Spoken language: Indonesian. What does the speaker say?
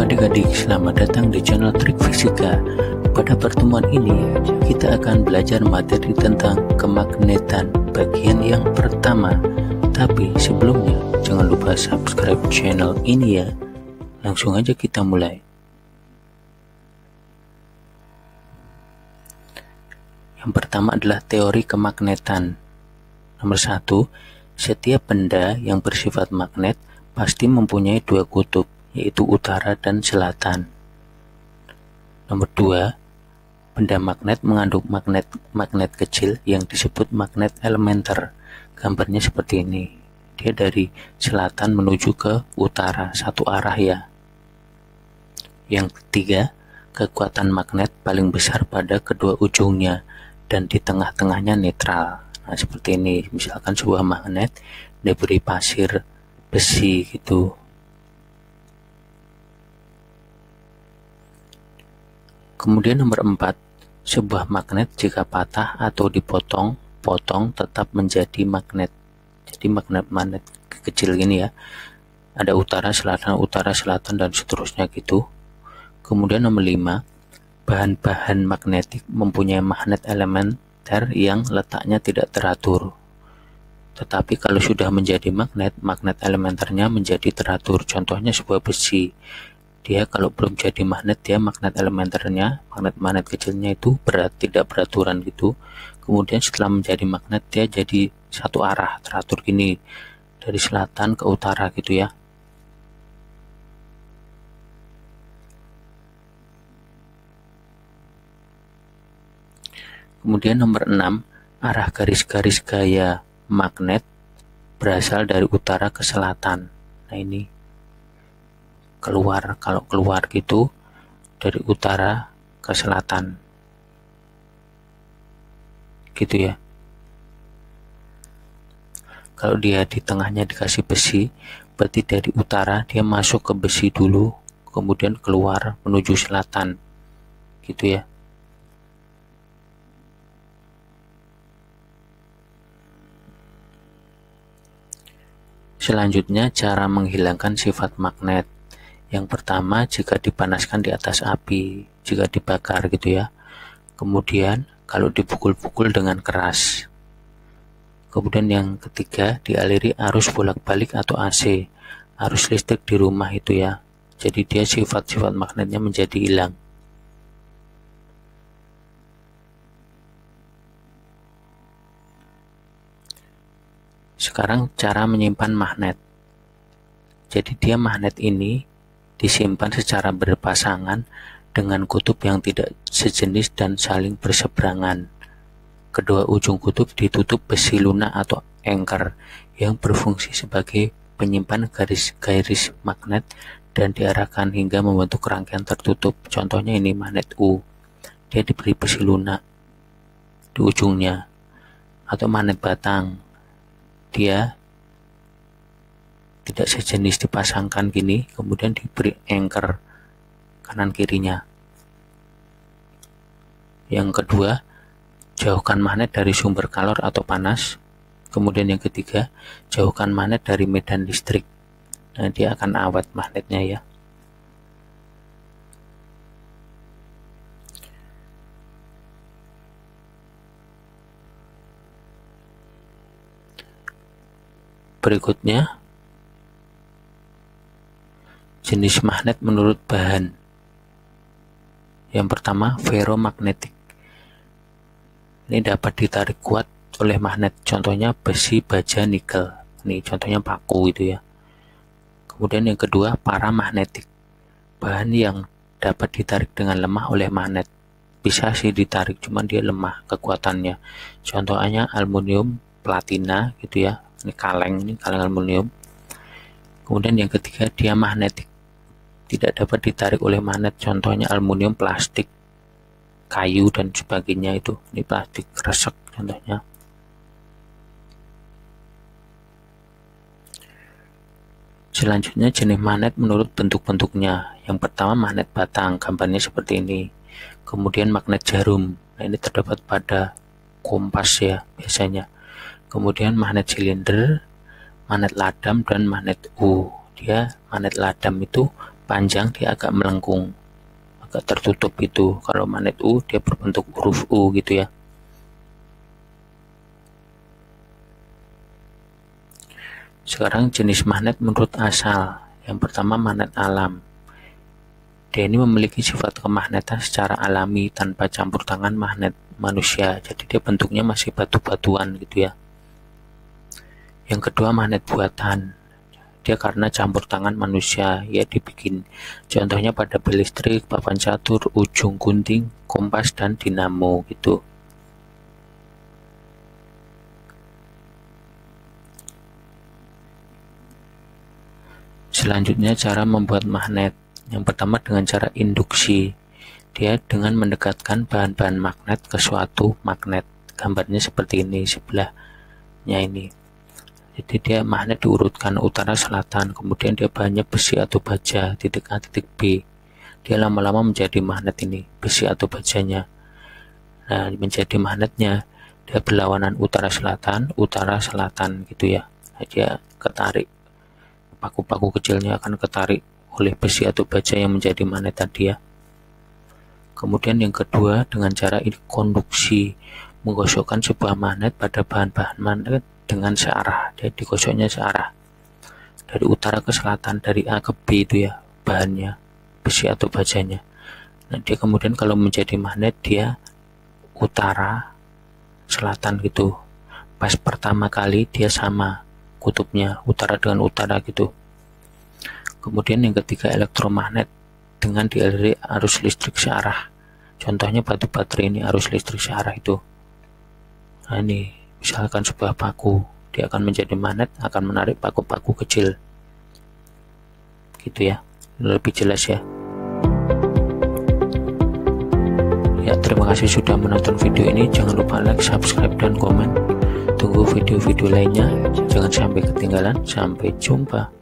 adik-adik, selamat datang di channel Trik Fisika. Pada pertemuan ini, kita akan belajar materi tentang kemagnetan bagian yang pertama. Tapi sebelumnya, jangan lupa subscribe channel ini ya. Langsung aja kita mulai. Yang pertama adalah teori kemagnetan. Nomor 1, setiap benda yang bersifat magnet pasti mempunyai dua kutub, yaitu utara dan selatan. Nomor 2, benda magnet mengandung magnet kecil yang disebut magnet elementer. Gambarnya seperti ini. Dia dari selatan menuju ke utara, satu arah ya. Yang ketiga, kekuatan magnet paling besar pada kedua ujungnya dan di tengah-tengahnya netral. Nah, seperti ini. Misalkan sebuah magnet diberi pasir besi gitu. Kemudian nomor 4, sebuah magnet jika patah atau dipotong tetap menjadi magnet. Jadi magnet kecil gini ya. Ada utara, selatan, dan seterusnya gitu. Kemudian nomor 5, bahan-bahan magnetik mempunyai magnet elementer yang letaknya tidak teratur. Tetapi kalau sudah menjadi magnet elementernya menjadi teratur. Contohnya sebuah besi. Dia kalau belum jadi magnet, dia magnet elementernya, magnet kecilnya itu tidak beraturan gitu. Kemudian setelah menjadi magnet, dia jadi satu arah, teratur gini, dari selatan ke utara gitu ya. Kemudian nomor 6, arah garis-garis gaya magnet berasal dari utara ke selatan. Nah ini kalau keluar gitu dari utara ke selatan gitu ya. Kalau dia di tengahnya dikasih besi, berarti dari utara dia masuk ke besi dulu, kemudian keluar menuju selatan gitu ya. Selanjutnya, cara menghilangkan sifat magnet. Yang pertama, jika dipanaskan di atas api, jika dibakar gitu ya. Kemudian, kalau dipukul-pukul dengan keras. Kemudian yang ketiga, dialiri arus bolak-balik atau AC, arus listrik di rumah itu ya. Jadi dia sifat-sifat magnetnya menjadi hilang. Sekarang cara menyimpan magnet. Jadi dia magnet ini disimpan secara berpasangan dengan kutub yang tidak sejenis dan saling berseberangan. Kedua ujung kutub ditutup besi lunak atau anchor yang berfungsi sebagai penyimpan garis-garis magnet dan diarahkan hingga membentuk rangkaian tertutup. Contohnya ini magnet U. Dia diberi besi lunak di ujungnya. Atau magnet batang. Dia tidak sejenis dipasangkan gini, kemudian diberi anchor kanan kirinya. Yang kedua, jauhkan magnet dari sumber kalor atau panas. Kemudian yang ketiga, jauhkan magnet dari medan listrik. Nah, dia akan awet magnetnya ya. Berikutnya, jenis magnet menurut bahan. Yang pertama, ferromagnetik. Ini dapat ditarik kuat oleh magnet. Contohnya besi, baja, nikel. Ini contohnya paku itu ya. Kemudian yang kedua, paramagnetik. Bahan yang dapat ditarik dengan lemah oleh magnet. Bisa sih ditarik, cuman dia lemah kekuatannya. Contohnya aluminium, platina gitu ya. Ini kaleng aluminium. Kemudian yang ketiga, dia magnetik. Tidak dapat ditarik oleh magnet, contohnya aluminium, plastik, kayu dan sebagainya itu. Ini plastik kresek contohnya. Selanjutnya jenis magnet menurut bentuk-bentuknya. Yang pertama magnet batang, gambarnya seperti ini. Kemudian magnet jarum. Nah, ini terdapat pada kompas ya biasanya. Kemudian magnet silinder, magnet ladam dan magnet U. Dia magnet ladam itu panjang dia agak melengkung, agak tertutup gitu. Kalau magnet U dia berbentuk huruf U gitu ya. Sekarang jenis magnet menurut asal. Yang pertama magnet alam. Dia ini memiliki sifat kemagnetan secara alami tanpa campur tangan magnet manusia. Jadi dia bentuknya masih batu-batuan gitu ya. Yang kedua magnet buatan. Dia karena campur tangan manusia ya dibikin. Contohnya pada bel listrik, papan catur, ujung gunting, kompas, dan dinamo gitu. Selanjutnya cara membuat magnet. Yang pertama dengan cara induksi. Dia dengan mendekatkan bahan-bahan magnet ke suatu magnet. Gambarnya seperti ini sebelahnya ini. Jadi dia magnet diurutkan utara selatan, kemudian dia bahannya besi atau baja, titik A titik B. Dia lama-lama menjadi magnet ini, besi atau bajanya. Nah, menjadi magnetnya dia berlawanan utara selatan gitu ya. Nah, dia ketarik. Paku-paku kecilnya akan ketarik oleh besi atau baja yang menjadi magnet tadi ya. Kemudian yang kedua dengan cara konduksi, menggosokkan sebuah magnet pada bahan-bahan magnet dengan searah. Jadi digosoknya searah dari utara ke selatan, dari A ke B itu ya bahannya, besi atau bajanya. Nah dia kemudian kalau menjadi magnet dia utara selatan gitu. Pas pertama kali dia sama kutubnya, utara dengan utara gitu. Kemudian yang ketiga elektromagnet dengan dialiri arus listrik searah. Contohnya batu baterai ini arus listrik searah itu. Nah ini misalkan sebuah paku, dia akan menjadi magnet, akan menarik paku-paku kecil gitu ya. Lebih jelas ya. Ya, terima kasih sudah menonton video ini. Jangan lupa like, subscribe, dan komen. Tunggu video-video lainnya. Jangan sampai ketinggalan. Sampai jumpa.